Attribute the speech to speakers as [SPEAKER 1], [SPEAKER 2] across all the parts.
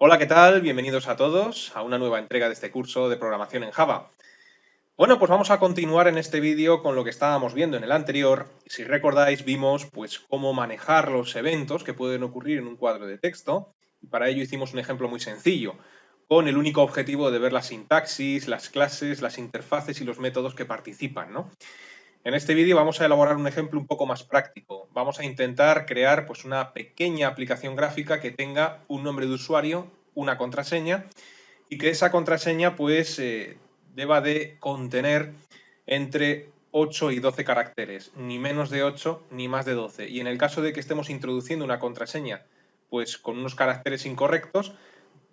[SPEAKER 1] Hola, ¿qué tal? Bienvenidos a todos a una nueva entrega de este curso de programación en Java. Bueno, pues vamos a continuar en este vídeo con lo que estábamos viendo en el anterior. Si recordáis, vimos pues cómo manejar los eventos que pueden ocurrir en un cuadro de texto. Y para ello hicimos un ejemplo muy sencillo, con el único objetivo de ver la sintaxis, las clases, las interfaces y los métodos que participan, ¿no? En este vídeo vamos a elaborar un ejemplo un poco más práctico. Vamos a intentar crear pues, una pequeña aplicación gráfica que tenga un nombre de usuario, una contraseña, y que esa contraseña pues, deba de contener entre 8 y 12 caracteres, ni menos de 8 ni más de 12. Y en el caso de que estemos introduciendo una contraseña pues, con unos caracteres incorrectos,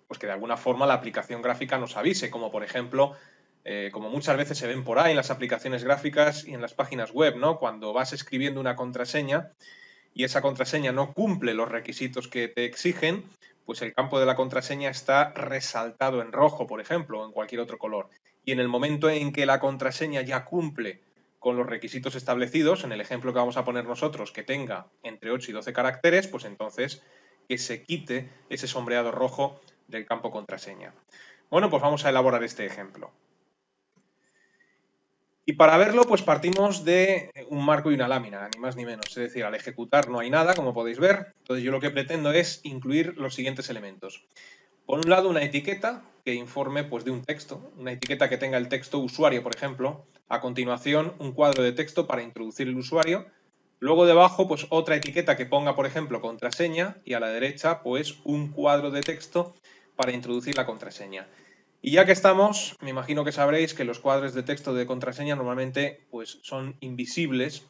[SPEAKER 1] pues que de alguna forma la aplicación gráfica nos avise, como por ejemplo como muchas veces se ven por ahí en las aplicaciones gráficas y en las páginas web, ¿no? Cuando vas escribiendo una contraseña y esa contraseña no cumple los requisitos que te exigen, pues el campo de la contraseña está resaltado en rojo, por ejemplo, o en cualquier otro color. Y en el momento en que la contraseña ya cumple con los requisitos establecidos, en el ejemplo que vamos a poner nosotros, que tenga entre 8 y 12 caracteres, pues entonces que se quite ese sombreado rojo del campo contraseña. Bueno, pues vamos a elaborar este ejemplo. Y para verlo, pues partimos de un marco y una lámina, ni más ni menos. Es decir, al ejecutar no hay nada, como podéis ver. Entonces yo lo que pretendo es incluir los siguientes elementos. Por un lado, una etiqueta que informe pues, de un texto, una etiqueta que tenga el texto usuario, por ejemplo. A continuación, un cuadro de texto para introducir el usuario. Luego debajo, pues otra etiqueta que ponga, por ejemplo, contraseña. Y a la derecha, pues un cuadro de texto para introducir la contraseña. Y ya que estamos, me imagino que sabréis que los cuadros de texto de contraseña normalmente pues, son invisibles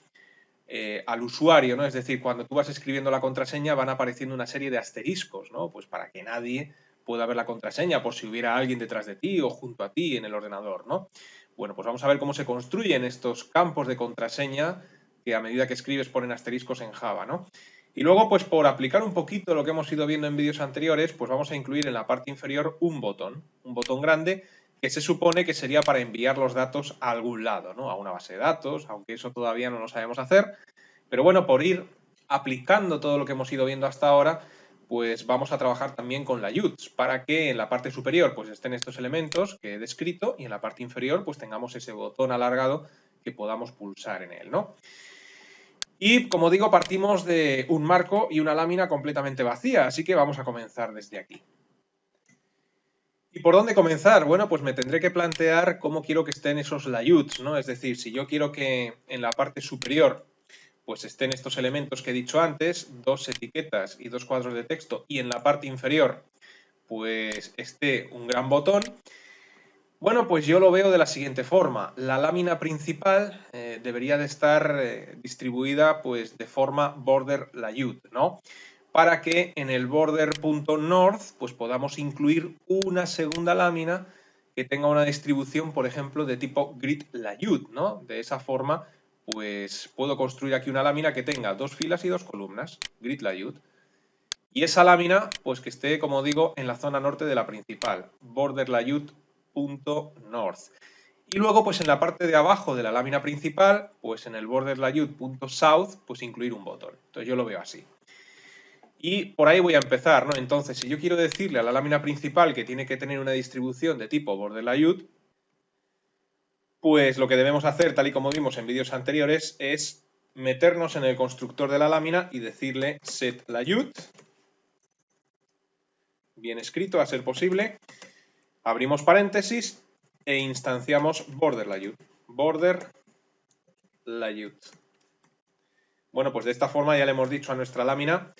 [SPEAKER 1] al usuario, ¿no? Es decir, cuando tú vas escribiendo la contraseña van apareciendo una serie de asteriscos, ¿no? Pues para que nadie pueda ver la contraseña por si hubiera alguien detrás de ti o junto a ti en el ordenador, ¿no? Bueno, pues vamos a ver cómo se construyen estos campos de contraseña que a medida que escribes ponen asteriscos en Java, ¿no? Y luego, pues por aplicar un poquito lo que hemos ido viendo en vídeos anteriores, pues vamos a incluir en la parte inferior un botón grande que se supone que sería para enviar los datos a algún lado, ¿no? A una base de datos, aunque eso todavía no lo sabemos hacer. Pero bueno, por ir aplicando todo lo que hemos ido viendo hasta ahora, pues vamos a trabajar también con la UTS para que en la parte superior pues estén estos elementos que he descrito y en la parte inferior pues tengamos ese botón alargado que podamos pulsar en él, ¿no? Y como digo, partimos de un marco y una lámina completamente vacía, así que vamos a comenzar desde aquí. ¿Y por dónde comenzar? Bueno, pues me tendré que plantear cómo quiero que estén esos layouts, ¿no? Es decir, si yo quiero que en la parte superior pues estén estos elementos que he dicho antes, dos etiquetas y dos cuadros de texto, y en la parte inferior pues esté un gran botón, bueno, pues yo lo veo de la siguiente forma. La lámina principal debería de estar distribuida pues de forma border layout, ¿no? Para que en el border.north pues podamos incluir una segunda lámina que tenga una distribución, por ejemplo, de tipo grid layout, ¿no? De esa forma pues puedo construir aquí una lámina que tenga dos filas y dos columnas, grid layout. Y esa lámina, pues que esté, como digo, en la zona norte de la principal, border layout.north. Y luego, pues en la parte de abajo de la lámina principal, pues en el border layout.south, pues incluir un botón. Entonces yo lo veo así. Y por ahí voy a empezar, ¿no? Entonces, si yo quiero decirle a la lámina principal que tiene que tener una distribución de tipo border layout, pues lo que debemos hacer, tal y como vimos en vídeos anteriores, es meternos en el constructor de la lámina y decirle set layout, bien escrito a ser posible, abrimos paréntesis e instanciamos border layout. Border layout. Bueno, pues de esta forma ya le hemos dicho a nuestra lámina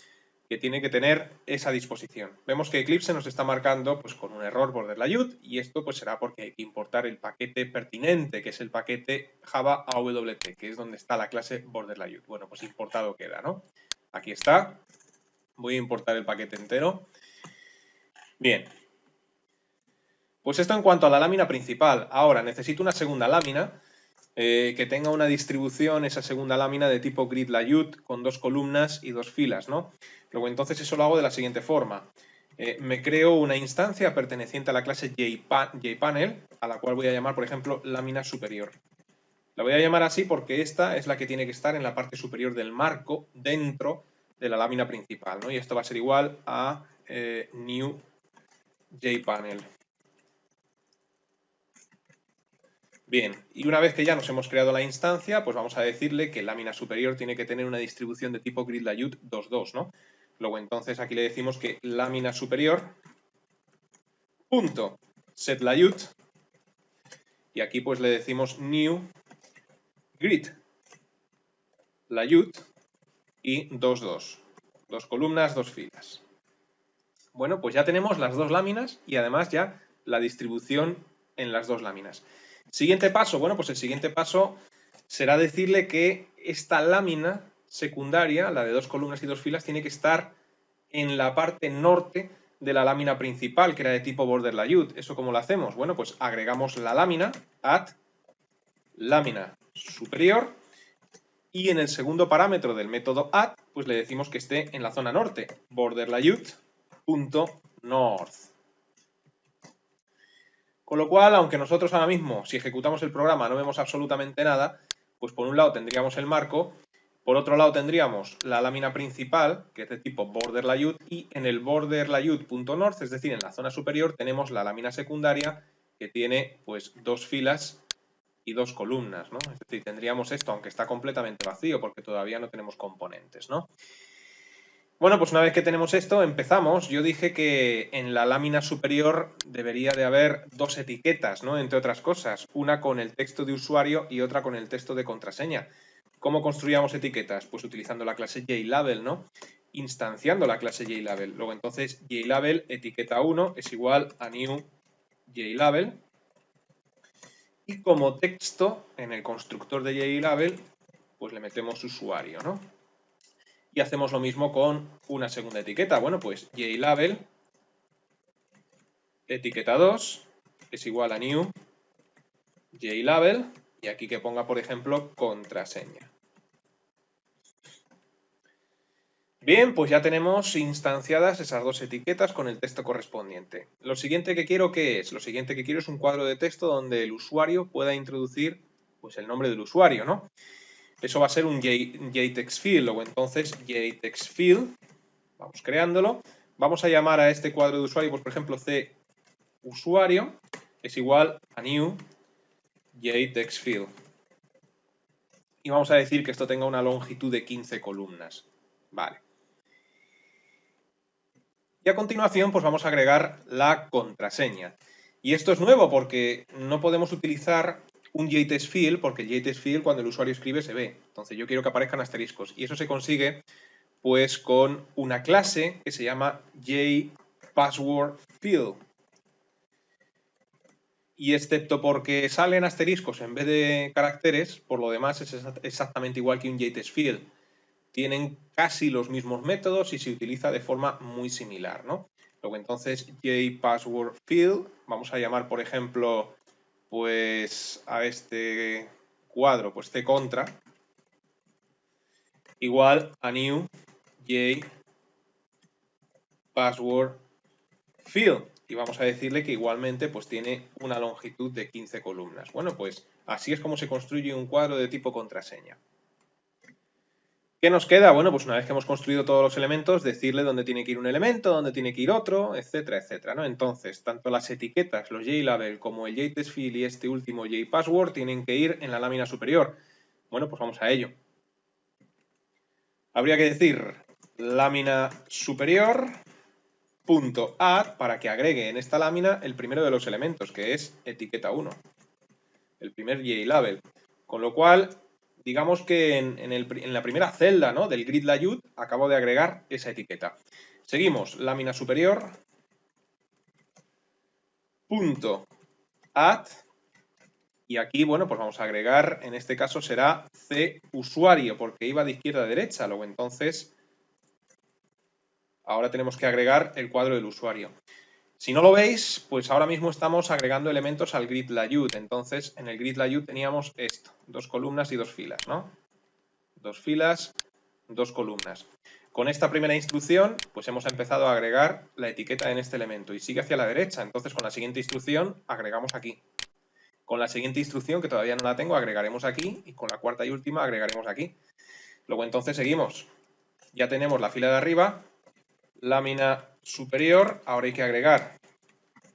[SPEAKER 1] que tiene que tener esa disposición. Vemos que Eclipse nos está marcando pues, con un error border layout y esto pues, será porque hay que importar el paquete pertinente, que es el paquete Java AWT, que es donde está la clase border layout. Bueno, pues importado queda, ¿no? Aquí está. Voy a importar el paquete entero. Bien. Pues esto en cuanto a la lámina principal. Ahora, necesito una segunda lámina que tenga una distribución, esa segunda lámina de tipo grid layout con dos columnas y dos filas, ¿no? Luego entonces eso lo hago de la siguiente forma. Me creo una instancia perteneciente a la clase JPanel, a la cual voy a llamar, por ejemplo, lámina superior. La voy a llamar así porque esta es la que tiene que estar en la parte superior del marco dentro de la lámina principal, ¿no? Y esto va a ser igual a new jPanel. Bien, y una vez que ya nos hemos creado la instancia, pues vamos a decirle que lámina superior tiene que tener una distribución de tipo gridlayout 2.2, ¿no? Luego entonces aquí le decimos que lámina superior punto setLayout y aquí pues le decimos new grid layout y 2.2. 2 columnas, 2 filas. Bueno, pues ya tenemos las dos láminas y además ya la distribución en las dos láminas. Siguiente paso, bueno, pues el siguiente paso será decirle que esta lámina secundaria, la de 2 columnas y 2 filas, tiene que estar en la parte norte de la lámina principal, que era de tipo border layout. ¿Eso cómo lo hacemos? Bueno, pues agregamos la lámina, add, lámina superior, y en el segundo parámetro del método add, pues le decimos que esté en la zona norte, border layout.north. Con lo cual, aunque nosotros ahora mismo, si ejecutamos el programa, no vemos absolutamente nada, pues por un lado tendríamos el marco, por otro lado tendríamos la lámina principal, que es de tipo border layout, y en el border layout.north, es decir, en la zona superior, tenemos la lámina secundaria, que tiene pues 2 filas y 2 columnas, ¿no? Es decir, tendríamos esto, aunque está completamente vacío, porque todavía no tenemos componentes, ¿no? Bueno, pues una vez que tenemos esto, empezamos. Yo dije que en la lámina superior debería de haber 2 etiquetas, ¿no? Entre otras cosas, una con el texto de usuario y otra con el texto de contraseña. ¿Cómo construíamos etiquetas? Pues utilizando la clase JLabel, ¿no? Instanciando la clase JLabel. Luego entonces JLabel etiqueta 1 es igual a new JLabel. Y como texto, en el constructor de JLabel, pues le metemos usuario, ¿no? Y hacemos lo mismo con una segunda etiqueta. Bueno, pues JLabel etiqueta 2 es igual a new JLabel y aquí que ponga, por ejemplo, contraseña. Bien, pues ya tenemos instanciadas esas dos etiquetas con el texto correspondiente. Lo siguiente que quiero, ¿qué es? Lo siguiente que quiero es un cuadro de texto donde el usuario pueda introducir pues, el nombre del usuario, ¿no? Eso va a ser un JTextField, o entonces JTextField, vamos creándolo. Vamos a llamar a este cuadro de usuario, pues por ejemplo, C usuario es igual a new JTextField. Y vamos a decir que esto tenga una longitud de 15 columnas. Vale. Y a continuación, pues vamos a agregar la contraseña. Y esto es nuevo porque no podemos utilizar un JTextField porque el JTextField cuando el usuario escribe se ve. Entonces yo quiero que aparezcan asteriscos. Y eso se consigue pues con una clase que se llama JPasswordField. Y excepto porque salen asteriscos en vez de caracteres, por lo demás es exactamente igual que un JTextField. Tienen casi los mismos métodos y se utiliza de forma muy similar, ¿no? Luego entonces JPasswordField, vamos a llamar por ejemplo pues a este cuadro pues ccontra igual a new JPasswordField y vamos a decirle que igualmente pues tiene una longitud de 15 columnas. Bueno, pues así es como se construye un cuadro de tipo contraseña. ¿Qué nos queda? Bueno, pues una vez que hemos construido todos los elementos, decirle dónde tiene que ir un elemento, dónde tiene que ir otro, etcétera, etcétera, ¿no? Entonces, tanto las etiquetas, los JLabel, como el JTextField y este último JPassword tienen que ir en la lámina superior. Bueno, pues vamos a ello. Habría que decir lámina superior punto add para que agregue en esta lámina el primero de los elementos, que es etiqueta 1, el primer JLabel. Con lo cual, digamos que en la primera celda, ¿no?, del grid layout acabo de agregar esa etiqueta. Seguimos, lámina superior, punto add, y aquí, bueno, pues vamos a agregar, en este caso será C usuario, porque iba de izquierda a derecha, luego entonces, ahora tenemos que agregar el cuadro del usuario. Si no lo veis, pues ahora mismo estamos agregando elementos al grid layout. Entonces, en el grid layout teníamos esto, 2 columnas y 2 filas, ¿no? 2 filas, 2 columnas. Con esta primera instrucción, pues hemos empezado a agregar la etiqueta en este elemento y sigue hacia la derecha. Entonces, con la siguiente instrucción, agregamos aquí. Con la siguiente instrucción, que todavía no la tengo, agregaremos aquí y con la cuarta y última agregaremos aquí. Luego, entonces, seguimos. Ya tenemos la fila de arriba, lámina superior, ahora hay que agregar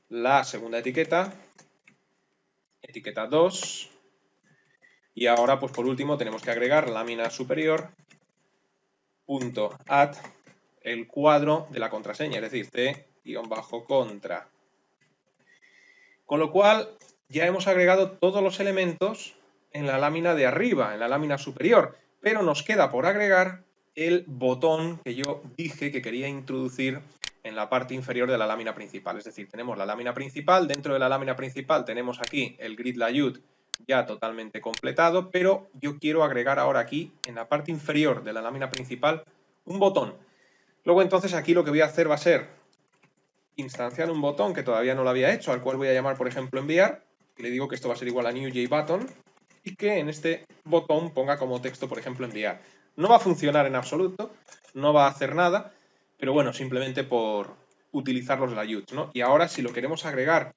[SPEAKER 1] la segunda etiqueta, etiqueta 2, y ahora pues por último tenemos que agregar lámina superior punto add el cuadro de la contraseña, es decir, c-contra. Con lo cual ya hemos agregado todos los elementos en la lámina de arriba, en la lámina superior, pero nos queda por agregar el botón que yo dije que quería introducir en la parte inferior de la lámina principal. Es decir, tenemos la lámina principal, dentro de la lámina principal tenemos aquí el grid layout ya totalmente completado, pero yo quiero agregar ahora aquí, en la parte inferior de la lámina principal, un botón. Luego entonces aquí lo que voy a hacer va a ser instanciar un botón que todavía no lo había hecho, al cual voy a llamar, por ejemplo, enviar, y le digo que esto va a ser igual a new JButton, y que en este botón ponga como texto, por ejemplo, enviar. No va a funcionar en absoluto, no va a hacer nada, pero bueno, simplemente por utilizar los layouts, ¿no? Y ahora, si lo queremos agregar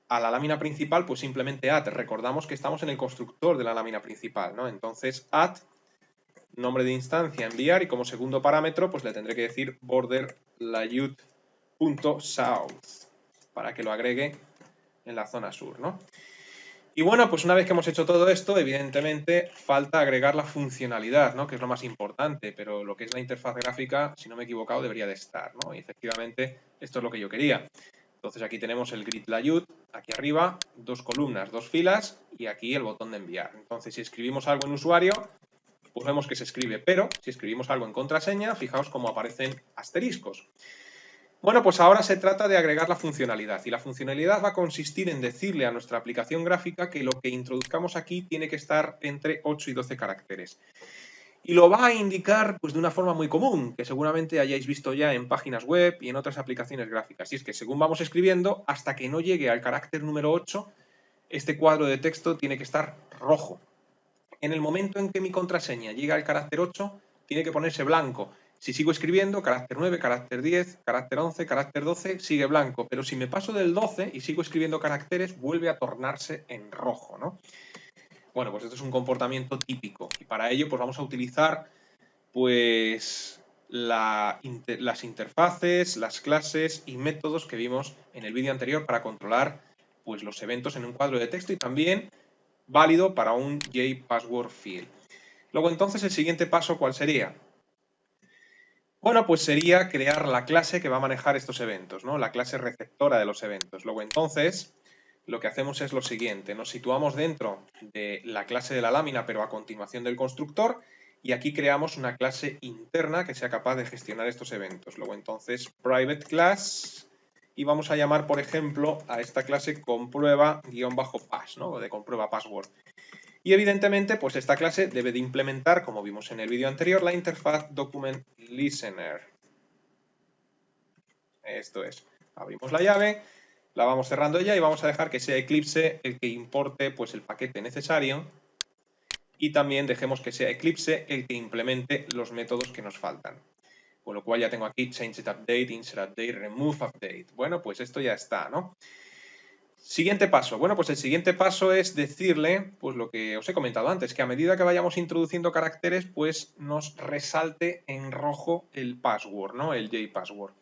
[SPEAKER 1] a la lámina principal, pues simplemente add. Recordamos que estamos en el constructor de la lámina principal, ¿no? Entonces, add, nombre de instancia, enviar, y como segundo parámetro, pues le tendré que decir border layout.south para que lo agregue en la zona sur, ¿no? Y bueno, pues una vez que hemos hecho todo esto, evidentemente falta agregar la funcionalidad, ¿no? Que es lo más importante, pero lo que es la interfaz gráfica, si no me he equivocado, debería de estar, ¿no? Y efectivamente, esto es lo que yo quería. Entonces aquí tenemos el grid layout, aquí arriba, 2 columnas, 2 filas, y aquí el botón de enviar. Entonces, si escribimos algo en usuario, pues vemos que se escribe, pero si escribimos algo en contraseña, fijaos cómo aparecen asteriscos. Bueno, pues ahora se trata de agregar la funcionalidad, y la funcionalidad va a consistir en decirle a nuestra aplicación gráfica que lo que introduzcamos aquí tiene que estar entre 8 y 12 caracteres. Y lo va a indicar pues, de una forma muy común, que seguramente hayáis visto ya en páginas web y en otras aplicaciones gráficas. Y es que según vamos escribiendo, hasta que no llegue al carácter número 8, este cuadro de texto tiene que estar rojo. En el momento en que mi contraseña llega al carácter 8, tiene que ponerse blanco. Si sigo escribiendo, carácter 9, carácter 10, carácter 11, carácter 12, sigue blanco. Pero si me paso del 12 y sigo escribiendo caracteres, vuelve a tornarse en rojo, ¿no? Bueno, pues esto es un comportamiento típico. Y para ello, pues vamos a utilizar, pues, las interfaces, las clases y métodos que vimos en el vídeo anterior para controlar, pues, los eventos en un cuadro de texto y también válido para un JPassword field. Luego, entonces, el siguiente paso, ¿cuál sería? Bueno, pues sería crear la clase que va a manejar estos eventos, ¿no? La clase receptora de los eventos. Luego, entonces, lo que hacemos es lo siguiente. Nos situamos dentro de la clase de la lámina, pero a continuación del constructor, y aquí creamos una clase interna que sea capaz de gestionar estos eventos. Luego, entonces, private class, y vamos a llamar, por ejemplo, a esta clase comprueba-pass, ¿no? O de comprueba password. Y evidentemente, pues esta clase debe de implementar, como vimos en el vídeo anterior, la interfaz Document Listener. Esto es, abrimos la llave, la vamos cerrando ya y vamos a dejar que sea Eclipse el que importe pues, el paquete necesario y también dejemos que sea Eclipse el que implemente los métodos que nos faltan. Con lo cual ya tengo aquí ChangeItUpdate, InsertUpdate, RemoveUpdate. Bueno, pues esto ya está, ¿no? Siguiente paso. Bueno, pues el siguiente paso es decirle, pues lo que os he comentado antes, que a medida que vayamos introduciendo caracteres, pues nos resalte en rojo el password, ¿no? El JPassword.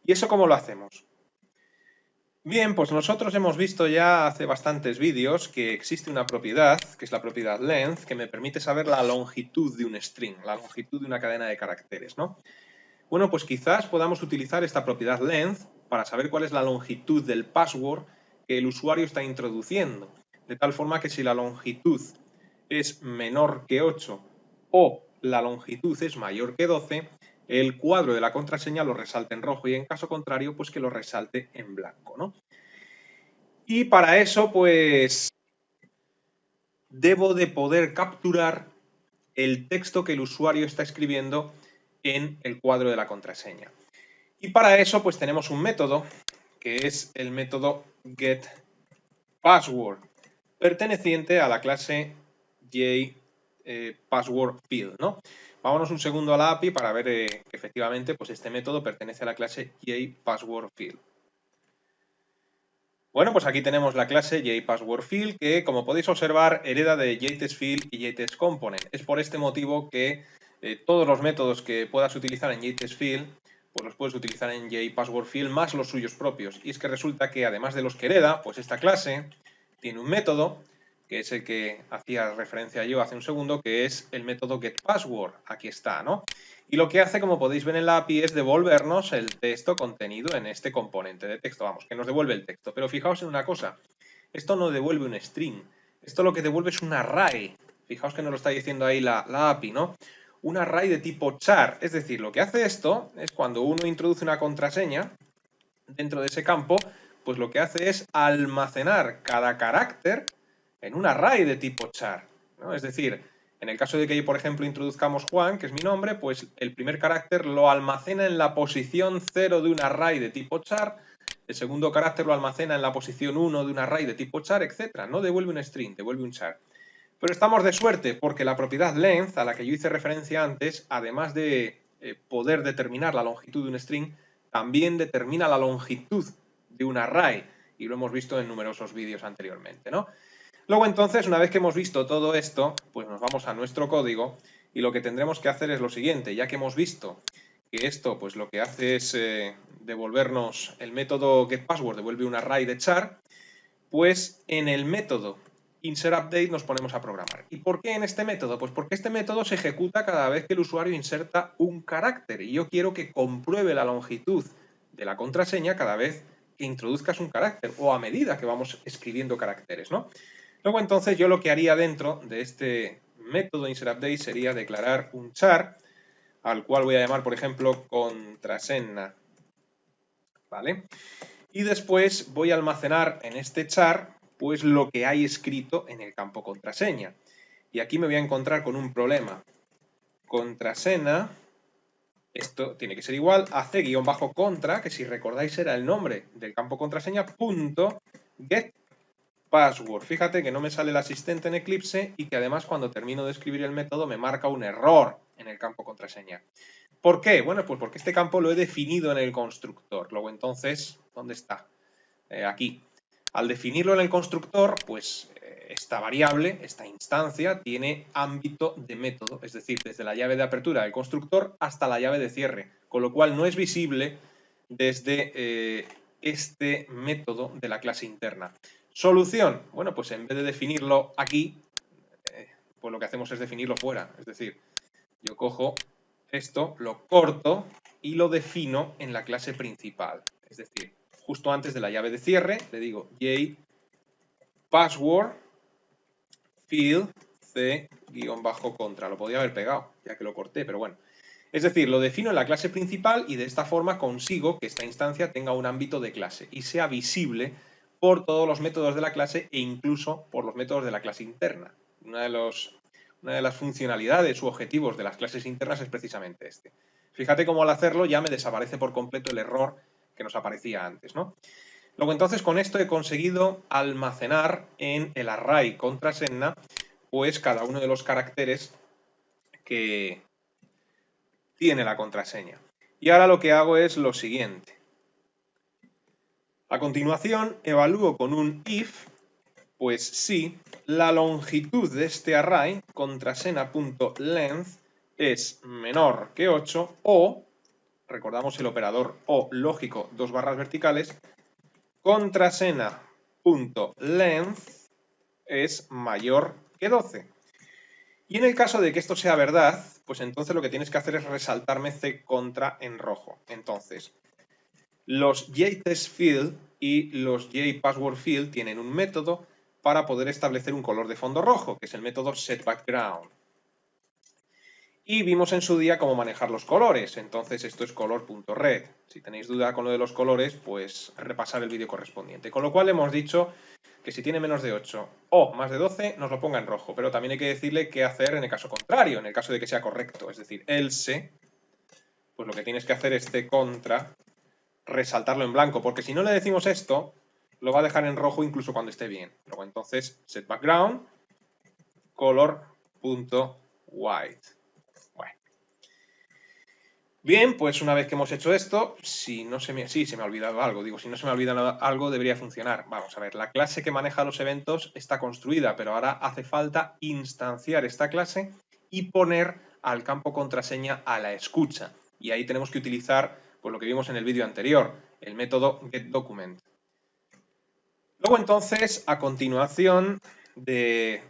[SPEAKER 1] ¿Y eso cómo lo hacemos? Bien, pues nosotros hemos visto ya hace bastantes vídeos que existe una propiedad, que es la propiedad length, que me permite saber la longitud de un string, la longitud de una cadena de caracteres, ¿no? Bueno, pues quizás podamos utilizar esta propiedad length para saber cuál es la longitud del password que el usuario está introduciendo. De tal forma que si la longitud es menor que 8 o la longitud es mayor que 12, el cuadro de la contraseña lo resalte en rojo y en caso contrario, pues que lo resalte en blanco, ¿no? Y para eso, pues, debo de poder capturar el texto que el usuario está escribiendo en el cuadro de la contraseña. Y para eso, pues tenemos un método, que es el método getPassword, perteneciente a la clase JPasswordField, ¿no? Vámonos un segundo a la API para ver que efectivamente pues este método pertenece a la clase JPasswordField. Bueno, pues aquí tenemos la clase JPasswordField que, como podéis observar, hereda de JTestField y JTestComponent. Es por este motivo que todos los métodos que puedas utilizar en JTestField pues los puedes utilizar en JPasswordField más los suyos propios. Y es que resulta que además de los que hereda, pues esta clase tiene un método, que es el que hacía referencia yo hace un segundo, que es el método getPassword. Aquí está, ¿no? Y lo que hace, como podéis ver en la API, es devolvernos el texto contenido en este componente de texto. Vamos, que nos devuelve el texto. Pero fijaos en una cosa, esto no devuelve un string, esto lo que devuelve es un array. Fijaos que nos lo está diciendo ahí la API, ¿no? Un array de tipo char. Es decir, lo que hace esto es cuando uno introduce una contraseña dentro de ese campo, pues lo que hace es almacenar cada carácter en un array de tipo char, ¿no? Es decir, en el caso de que, por ejemplo, introduzcamos Juan, que es mi nombre, pues el primer carácter lo almacena en la posición 0 de un array de tipo char, el segundo carácter lo almacena en la posición 1 de un array de tipo char, etc. No devuelve un string, devuelve un char. Pero estamos de suerte porque la propiedad length, a la que yo hice referencia antes, además de poder determinar la longitud de un string, también determina la longitud de un array. Y lo hemos visto en numerosos vídeos anteriormente, ¿no? Luego entonces, una vez que hemos visto todo esto, pues nos vamos a nuestro código y lo que tendremos que hacer es lo siguiente. Ya que hemos visto que esto pues lo que hace es devolvernos el método getPassword, devuelve un array de char, pues en el método insertUpdate nos ponemos a programar. ¿Y por qué en este método? Pues porque este método se ejecuta cada vez que el usuario inserta un carácter y yo quiero que compruebe la longitud de la contraseña cada vez que introduzcas un carácter o a medida que vamos escribiendo caracteres, ¿no? Luego entonces yo lo que haría dentro de este método insertUpdate sería declarar un char al cual voy a llamar, por ejemplo, contraseña, ¿vale? Y después voy a almacenar en este char pues lo que hay escrito en el campo contraseña. Y aquí me voy a encontrar con un problema. Contraseña, esto tiene que ser igual a c-contra, que si recordáis era el nombre del campo contraseña, punto getPassword. Fíjate que no me sale el asistente en Eclipse y que además cuando termino de escribir el método me marca un error en el campo contraseña. ¿Por qué? Bueno, pues porque este campo lo he definido en el constructor. Luego entonces, ¿dónde está? Aquí. Al definirlo en el constructor, pues esta variable, esta instancia, tiene ámbito de método, es decir, desde la llave de apertura del constructor hasta la llave de cierre, con lo cual no es visible desde este método de la clase interna. Solución, bueno, pues en vez de definirlo aquí, pues lo que hacemos es definirlo fuera, es decir, yo cojo esto, lo corto y lo defino en la clase principal, es decir, justo antes de la llave de cierre, le digo JPassword field c-contra. Lo podía haber pegado, ya que lo corté, pero bueno. Es decir, lo defino en la clase principal y de esta forma consigo que esta instancia tenga un ámbito de clase y sea visible por todos los métodos de la clase e incluso por los métodos de la clase interna. Una de las funcionalidades u objetivos de las clases internas es precisamente este. Fíjate cómo al hacerlo ya me desaparece por completo el error que nos aparecía antes, ¿no? Luego entonces con esto he conseguido almacenar en el array contraseña pues cada uno de los caracteres que tiene la contraseña. Y ahora lo que hago es lo siguiente. A continuación evalúo con un if, pues si la longitud de este array contraseña.length es menor que 8 o, recordamos el operador o lógico, dos barras verticales, contraseña.length es mayor que 12. Y en el caso de que esto sea verdad, pues entonces lo que tienes que hacer es resaltarme c-contra en rojo. Entonces, los JTestField y los JPasswordField tienen un método para poder establecer un color de fondo rojo, que es el método setBackground. Y vimos en su día cómo manejar los colores, entonces esto es color.red. Si tenéis duda con lo de los colores, pues repasar el vídeo correspondiente. Con lo cual hemos dicho que si tiene menos de 8 o más de 12, nos lo ponga en rojo, pero también hay que decirle qué hacer en el caso contrario, en el caso de que sea correcto, es decir, else, pues lo que tienes que hacer es c-contra, resaltarlo en blanco, porque si no le decimos esto, lo va a dejar en rojo incluso cuando esté bien. Luego entonces, setBackground, color.white. Bueno. Bien, pues una vez que hemos hecho esto, si no se me, sí, se me ha olvidado algo, digo, si no se me ha olvidado algo debería funcionar. Vamos a ver, la clase que maneja los eventos está construida, pero ahora hace falta instanciar esta clase y poner al campo contraseña a la escucha. Y ahí tenemos que utilizar Pues lo que vimos en el vídeo anterior, el método getDocument. Luego entonces, a continuación de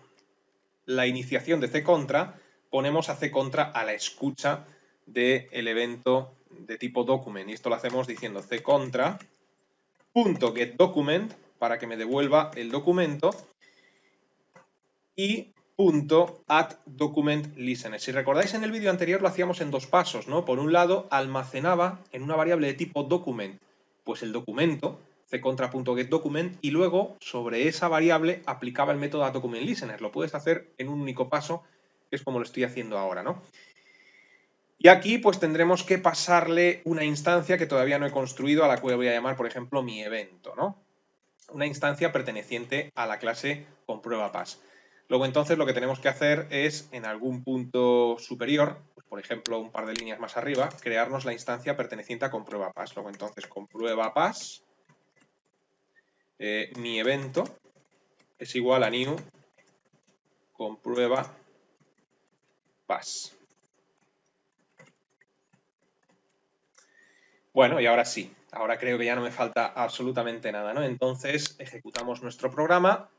[SPEAKER 1] la iniciación de ccontra, ponemos a ccontra a la escucha del evento de tipo document. Y esto lo hacemos diciendo ccontra.getDocument para que me devuelva el documento y .addDocumentListener. Si recordáis, en el vídeo anterior lo hacíamos en dos pasos, ¿no? Por un lado, almacenaba en una variable de tipo document, pues el documento, ccontra.getDocument, y luego sobre esa variable aplicaba el método addDocumentListener. Lo puedes hacer en un único paso, que es como lo estoy haciendo ahora, ¿no? Y aquí pues tendremos que pasarle una instancia que todavía no he construido, a la cual voy a llamar, por ejemplo, mi evento, ¿no? Una instancia perteneciente a la clase comprueba_pass. Luego entonces lo que tenemos que hacer es, en algún punto superior, pues, por ejemplo un par de líneas más arriba, crearnos la instancia perteneciente a comprueba_pass. Luego entonces comprueba_pass, mi evento es igual a new comprueba_pass. Bueno, y ahora sí, ahora creo que ya no me falta absolutamente nada, ¿no? Entonces ejecutamos nuestro programa.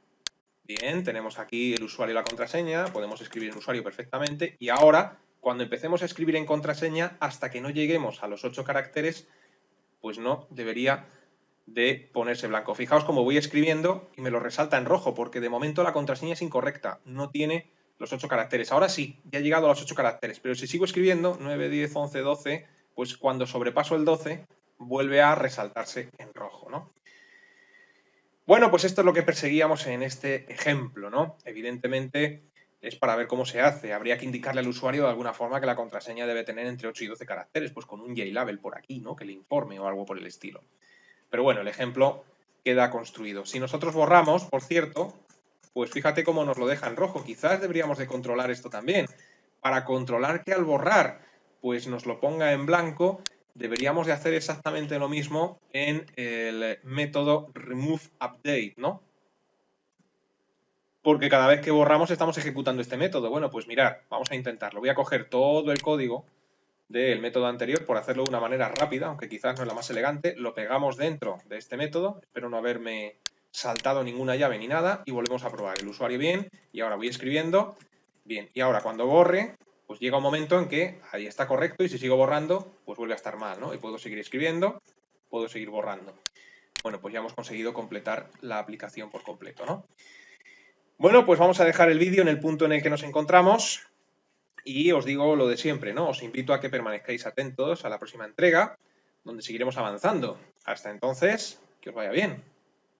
[SPEAKER 1] Bien, tenemos aquí el usuario y la contraseña, podemos escribir en usuario perfectamente y ahora, cuando empecemos a escribir en contraseña, hasta que no lleguemos a los 8 caracteres, pues no debería de ponerse blanco. Fijaos cómo voy escribiendo y me lo resalta en rojo, porque de momento la contraseña es incorrecta, no tiene los 8 caracteres. Ahora sí, ya he llegado a los 8 caracteres, pero si sigo escribiendo 9, 10, 11, 12, pues cuando sobrepaso el 12, vuelve a resaltarse en rojo, ¿no? Bueno, pues esto es lo que perseguíamos en este ejemplo, ¿no? Evidentemente es para ver cómo se hace. Habría que indicarle al usuario de alguna forma que la contraseña debe tener entre 8 y 12 caracteres, pues con un JLabel por aquí, ¿no? Que le informe o algo por el estilo. Pero bueno, el ejemplo queda construido. Si nosotros borramos, por cierto, pues fíjate cómo nos lo deja en rojo. Quizás deberíamos de controlar esto también. Para controlar que al borrar, pues nos lo ponga en blanco, deberíamos de hacer exactamente lo mismo en el método removeUpdate, ¿no? Porque cada vez que borramos estamos ejecutando este método. Bueno, pues mirad, vamos a intentarlo. Voy a coger todo el código del método anterior por hacerlo de una manera rápida, aunque quizás no es la más elegante. Lo pegamos dentro de este método. Espero no haberme saltado ninguna llave ni nada. Y volvemos a probar el usuario bien. Y ahora voy escribiendo. Bien, y ahora cuando borre, pues llega un momento en que ahí está correcto y si sigo borrando, pues vuelve a estar mal, ¿no? Y puedo seguir escribiendo, puedo seguir borrando. Bueno, pues ya hemos conseguido completar la aplicación por completo, ¿no? Bueno, pues vamos a dejar el vídeo en el punto en el que nos encontramos y os digo lo de siempre, ¿no? Os invito a que permanezcáis atentos a la próxima entrega, donde seguiremos avanzando. Hasta entonces, que os vaya bien.